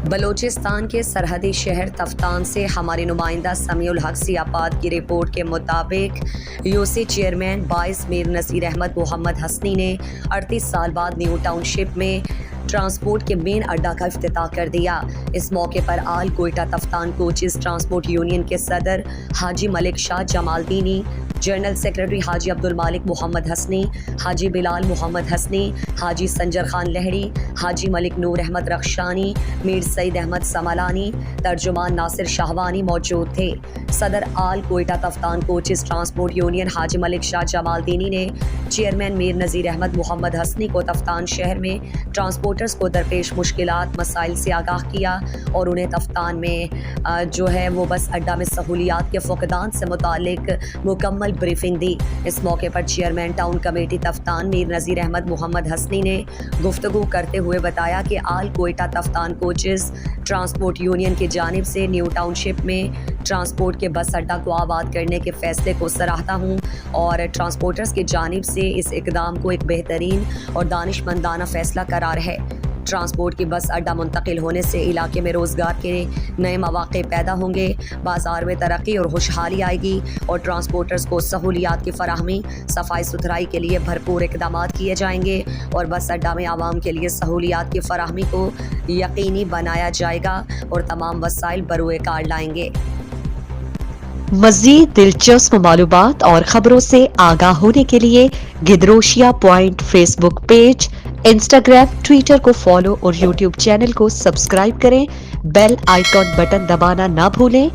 بلوچستان کے سرحدی شہر تفتان سے ہمارے نمائندہ سمیع الحق سیاپات کی رپورٹ کے مطابق یو سی چیئرمین باعث میر نذیر احمد محمد حسنی نے 38 سال بعد نیو ٹاؤن شپ میں ٹرانسپورٹ کے مین اڈا کا افتتاح کر دیا۔ اس موقع پر all Quetta Taftan coaches transport union کے صدر حاجی ملک شاہ جمال دینی، جنرل سیکرٹری حاجی عبدالمالک محمد حسنی، حاجی بلال محمد حسنی، حاجی سنجر خان لہڑی، حاجی ملک نور احمد رخشانی، میر سعید احمد سمالانی، ترجمان ناصر شاہوانی موجود تھے۔ صدر all Quetta Taftan coaches transport union Haji Malik Shah Jamal Deeni نے چیئرمین میر نذیر احمد محمد حسنی کو تفتان شہر میں ٹرانسپورٹرز کو درپیش مشکلات مسائل سے آگاہ کیا اور انہیں تفتان میں وہ بس اڈا میں سہولیات کے فقدان سے متعلق مکمل بریفنگ دی۔ اس موقع پر chairman town committee Taftan Mir Nazir Ahmed Muhammad Hasni نے گفتگو کرتے ہوئے بتایا کہ all Quetta Taftan coaches transport union کی جانب سے نیو ٹاؤن شپ میں ٹرانسپورٹ کے بس اڈا کو آباد کرنے کے فیصلے کو سراہتا ہوں اور ٹرانسپورٹرز کی جانب سے اس اقدام کو ایک بہترین اور دانشمندانہ فیصلہ قرار ہے۔ ٹرانسپورٹ کی بس اڈا منتقل ہونے سے علاقے میں روزگار کے نئے مواقع پیدا ہوں گے، بازار میں ترقی اور خوشحالی آئے گی اور ٹرانسپورٹرز کو سہولیات کی فراہمی، صفائی ستھرائی کے لیے بھرپور اقدامات کیے جائیں گے اور بس اڈا میں عوام کے لیے سہولیات کی فراہمی کو یقینی بنایا جائے گا اور تمام وسائل بروئے کار لائیں گے۔ مزید دلچسپ معلومات اور خبروں سے آگاہ ہونے کے لیے Gedrosia point Facebook page, Instagram, Twitter کو فالو اور یوٹیوب چینل کو سبسکرائب کریں۔ بیل آئیکن بٹن دبانا نہ بھولیں